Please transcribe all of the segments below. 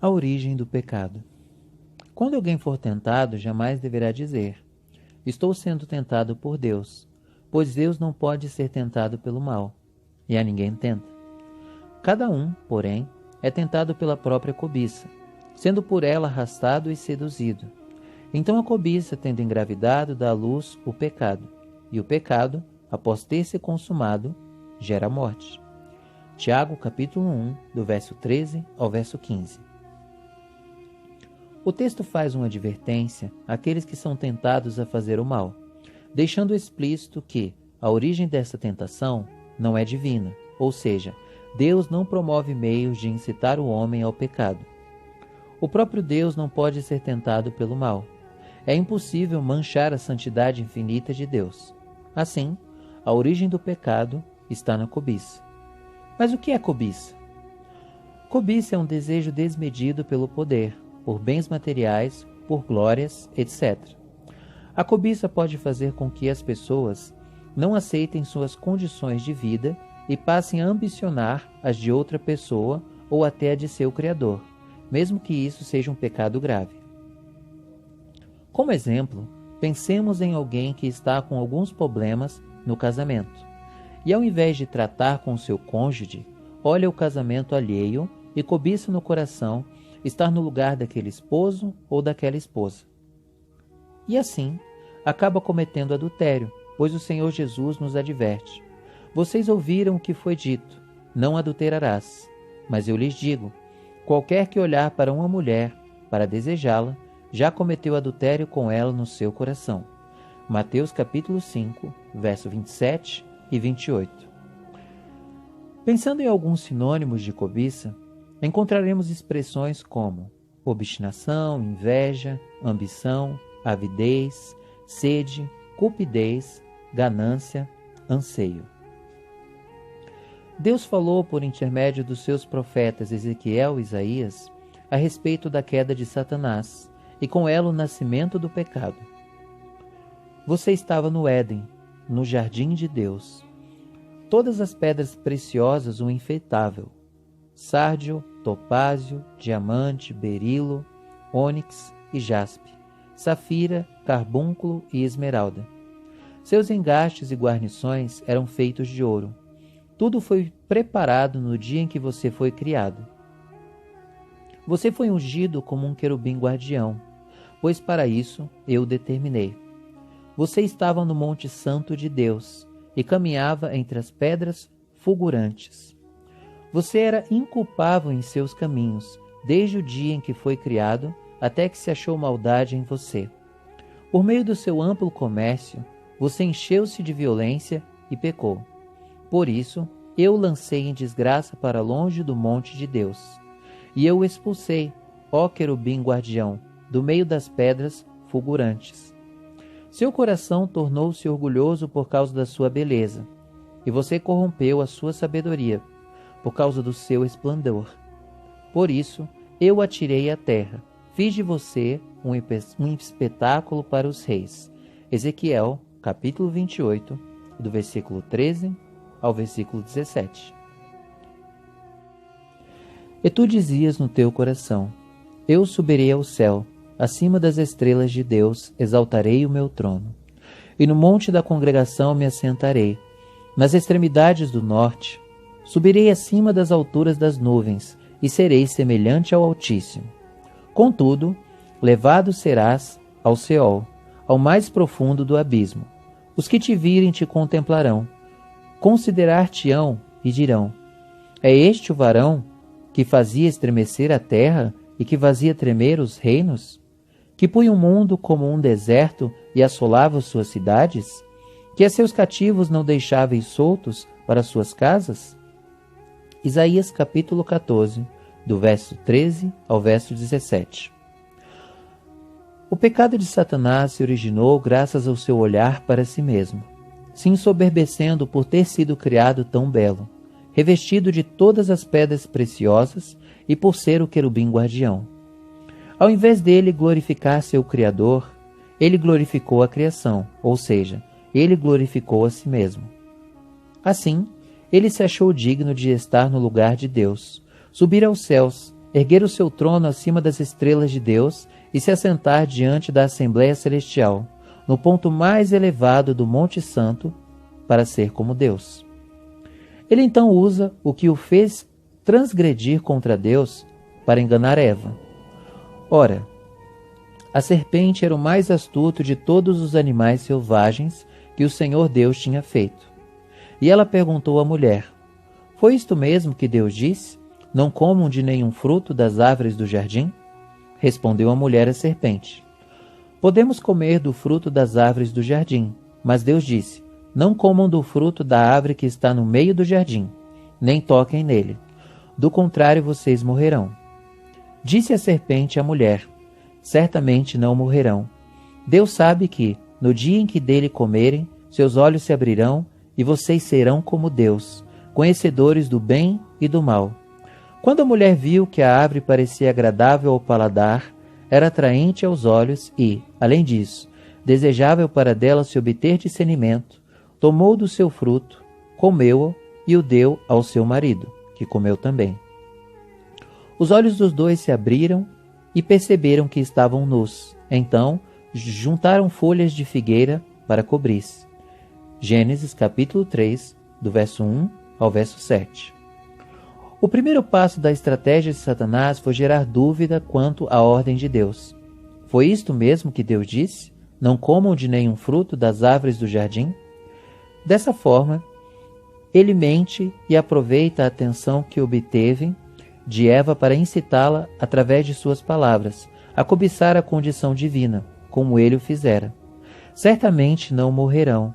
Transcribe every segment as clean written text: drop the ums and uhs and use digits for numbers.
A origem do pecado. Quando alguém for tentado, jamais deverá dizer: estou sendo tentado por Deus, pois Deus não pode ser tentado pelo mal, e a ninguém tenta. Cada um, porém, é tentado pela própria cobiça, sendo por ela arrastado e seduzido. Então a cobiça, tendo engravidado, dá à luz o pecado, e o pecado, após ter se consumado, gera a morte. Tiago, capítulo 1, do verso 13 ao verso 15. O texto faz uma advertência àqueles que são tentados a fazer o mal, deixando explícito que a origem dessa tentação não é divina, ou seja, Deus não promove meios de incitar o homem ao pecado. O próprio Deus não pode ser tentado pelo mal. É impossível manchar a santidade infinita de Deus. Assim, a origem do pecado está na cobiça. Mas o que é cobiça? Cobiça é um desejo desmedido pelo poder, por bens materiais, por glórias, etc. A cobiça pode fazer com que as pessoas não aceitem suas condições de vida e passem a ambicionar as de outra pessoa ou até a de seu Criador, mesmo que isso seja um pecado grave. Como exemplo, pensemos em alguém que está com alguns problemas no casamento, e ao invés de tratar com seu cônjuge, olha o casamento alheio e cobiça no coração estar no lugar daquele esposo ou daquela esposa. E assim, acaba cometendo adultério, pois o Senhor Jesus nos adverte: vocês ouviram o que foi dito, não adulterarás. Mas eu lhes digo, qualquer que olhar para uma mulher, para desejá-la, já cometeu adultério com ela no seu coração. Mateus capítulo 5, verso 27 e 28. Pensando em alguns sinônimos de cobiça, encontraremos expressões como obstinação, inveja, ambição, avidez, sede, cupidez, ganância, anseio. Deus falou por intermédio dos seus profetas Ezequiel e Isaías a respeito da queda de Satanás e com ela o nascimento do pecado. Você estava no Éden, no jardim de Deus. Todas as pedras preciosas o enfeitavam: sárdio, topázio, diamante, berilo, ônix e jaspe, safira, carbúnculo e esmeralda. Seus engastes e guarnições eram feitos de ouro. Tudo foi preparado no dia em que você foi criado. Você foi ungido como um querubim guardião, pois para isso eu o determinei. Você estava no Monte Santo de Deus e caminhava entre as pedras fulgurantes. Você era inculpável em seus caminhos, desde o dia em que foi criado até que se achou maldade em você. Por meio do seu amplo comércio, você encheu-se de violência e pecou. Por isso, eu o lancei em desgraça para longe do monte de Deus. E eu o expulsei, ó querubim guardião, do meio das pedras fulgurantes. Seu coração tornou-se orgulhoso por causa da sua beleza, e você corrompeu a sua sabedoria, por causa do seu esplendor. Por isso, eu o atirei à terra, fiz de você um espetáculo para os reis. Ezequiel, capítulo 28, do versículo 13 ao versículo 17. E tu dizias no teu coração: eu subirei ao céu, acima das estrelas de Deus exaltarei o meu trono. E no monte da congregação me assentarei, nas extremidades do norte. Subirei acima das alturas das nuvens, e serei semelhante ao Altíssimo. Contudo, levado serás ao Seol, ao mais profundo do abismo. Os que te virem te contemplarão, considerar-te-ão e dirão: é este o varão que fazia estremecer a terra e que fazia tremer os reinos? Que punha o mundo como um deserto e assolava suas cidades? Que a seus cativos não deixáveis soltos para suas casas? Isaías capítulo 14, do verso 13 ao verso 17. O pecado de Satanás se originou graças ao seu olhar para si mesmo, se ensoberbecendo por ter sido criado tão belo, revestido de todas as pedras preciosas e por ser o querubim guardião. Ao invés dele glorificar seu Criador, ele glorificou a criação, ou seja, ele glorificou a si mesmo. Assim, ele se achou digno de estar no lugar de Deus, subir aos céus erguer o seu trono acima das estrelas de Deus e se assentar diante da Assembleia Celestial, no ponto mais elevado do Monte Santo, para ser como Deus. Ele então usa o que o fez transgredir contra Deus para enganar Eva. Ora, a serpente era o mais astuto de todos os animais selvagens que o Senhor Deus tinha feito. E ela perguntou à mulher: foi isto mesmo que Deus disse? Não comam de nenhum fruto das árvores do jardim? Respondeu a mulher à serpente: podemos comer do fruto das árvores do jardim, mas Deus disse: não comam do fruto da árvore que está no meio do jardim, nem toquem nele. Do contrário, vocês morrerão. Disse a serpente à mulher: certamente não morrerão. Deus sabe que, no dia em que dele comerem, seus olhos se abrirão e vocês serão como Deus, conhecedores do bem e do mal. Quando a mulher viu que a árvore parecia agradável ao paladar, era atraente aos olhos e, além disso, desejável para dela se obter discernimento, tomou do seu fruto, comeu-o e o deu ao seu marido, que comeu também. Os olhos dos dois se abriram e perceberam que estavam nus. Então, juntaram folhas de figueira para cobrir-se. Gênesis capítulo 3, do verso 1 ao verso 7. O primeiro passo da estratégia de Satanás foi gerar dúvida quanto à ordem de Deus. Foi isto mesmo que Deus disse? Não comam de nenhum fruto das árvores do jardim? Dessa forma, ele mente e aproveita a atenção que obteve de Eva para incitá-la, através de suas palavras, a cobiçar a condição divina, como ele o fizera. Certamente não morrerão.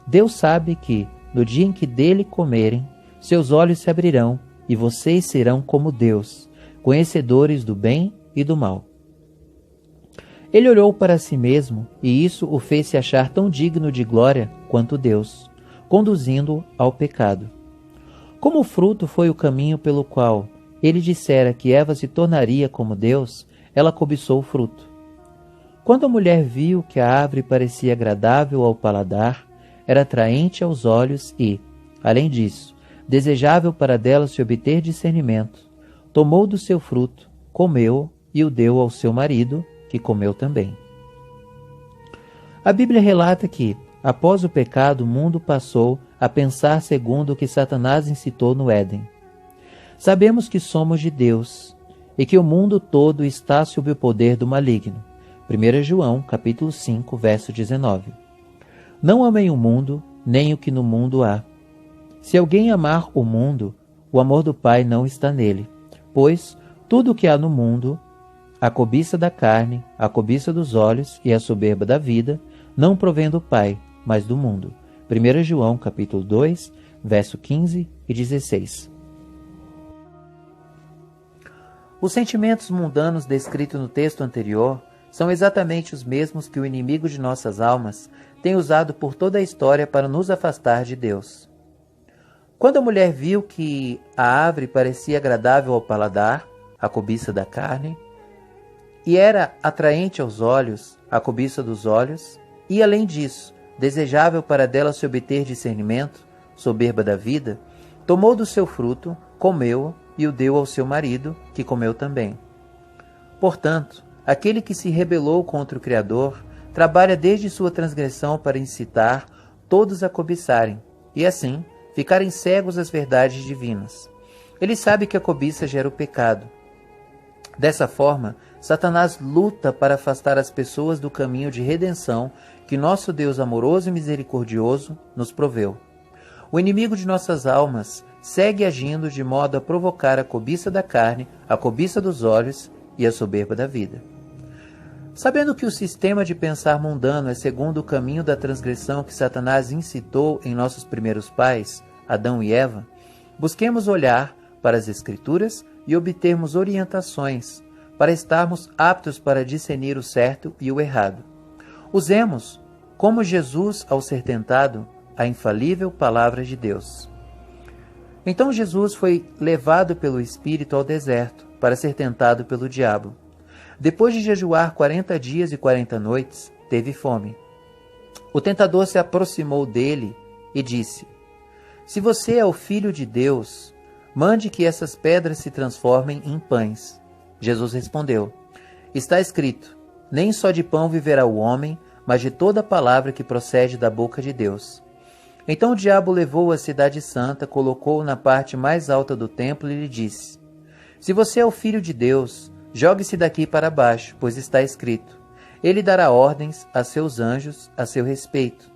Deus sabe que, no dia em que dele comerem, seus olhos se abrirão e vocês serão como Deus, conhecedores do bem e do mal. Ele olhou para si mesmo e isso o fez se achar tão digno de glória quanto Deus, conduzindo-o ao pecado. Como o fruto foi o caminho pelo qual ele dissera que Eva se tornaria como Deus, ela cobiçou o fruto. Quando a mulher viu que a árvore parecia agradável ao paladar, era atraente aos olhos e, além disso, desejável para dela se obter discernimento, tomou do seu fruto, comeu e o deu ao seu marido, que comeu também. A Bíblia relata que, após o pecado, o mundo passou a pensar segundo o que Satanás incitou no Éden. Sabemos que somos de Deus e que o mundo todo está sob o poder do maligno. 1 João, capítulo 5, verso 19. Não amem o mundo, nem o que no mundo há. Se alguém amar o mundo, o amor do Pai não está nele. Pois tudo o que há no mundo, a cobiça da carne, a cobiça dos olhos e a soberba da vida, não provém do Pai, mas do mundo. 1 João, capítulo 2, verso 15 e 16. Os sentimentos mundanos descritos no texto anterior são exatamente os mesmos que o inimigo de nossas almas tem usado por toda a história para nos afastar de Deus. Quando a mulher viu que a árvore parecia agradável ao paladar, a cobiça da carne, e era atraente aos olhos, a cobiça dos olhos, e além disso, desejável para dela se obter discernimento, soberba da vida, tomou do seu fruto, comeu-o e o deu ao seu marido, que comeu também. Portanto, aquele que se rebelou contra o Criador trabalha desde sua transgressão para incitar todos a cobiçarem, e assim ficarem cegos às verdades divinas. Ele sabe que a cobiça gera o pecado. Dessa forma, Satanás luta para afastar as pessoas do caminho de redenção que nosso Deus amoroso e misericordioso nos proveu. O inimigo de nossas almas segue agindo de modo a provocar a cobiça da carne, a cobiça dos olhos e a soberba da vida. Sabendo que o sistema de pensar mundano é segundo o caminho da transgressão que Satanás incitou em nossos primeiros pais, Adão e Eva, busquemos olhar para as Escrituras e obtermos orientações para estarmos aptos para discernir o certo e o errado. Usemos, como Jesus ao ser tentado, a infalível palavra de Deus. Então Jesus foi levado pelo Espírito ao deserto para ser tentado pelo diabo. Depois de jejuar 40 dias e 40 noites, teve fome. O tentador se aproximou dele e disse: Se você é o Filho de Deus, mande que essas pedras se transformem em pães. Jesus respondeu: Está escrito: Nem só de pão viverá o homem, mas de toda palavra que procede da boca de Deus. Então o diabo levou-o à cidade santa, colocou-o na parte mais alta do templo e lhe disse: Se você é o filho de Deus, jogue-se daqui para baixo, pois está escrito: Ele dará ordens a seus anjos a seu respeito,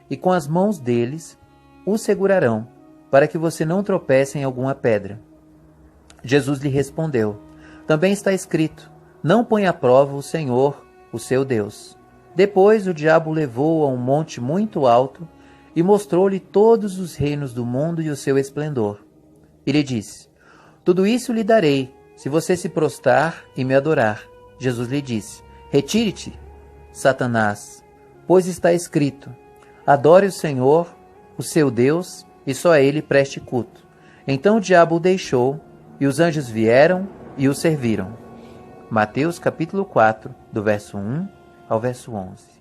e com as mãos deles o segurarão, para que você não tropece em alguma pedra. Jesus lhe respondeu: Também está escrito: Não ponha à prova o Senhor, o seu Deus. Depois o diabo o levou a um monte muito alto e mostrou-lhe todos os reinos do mundo e o seu esplendor. E lhe disse: Tudo isso lhe darei, se você se prostrar e me adorar. Jesus lhe disse: Retire-te, Satanás, pois está escrito: Adore o Senhor, o seu Deus, e só a ele preste culto. Então o diabo o deixou, e os anjos vieram e o serviram. Mateus capítulo 4, do verso 1 ao verso 11.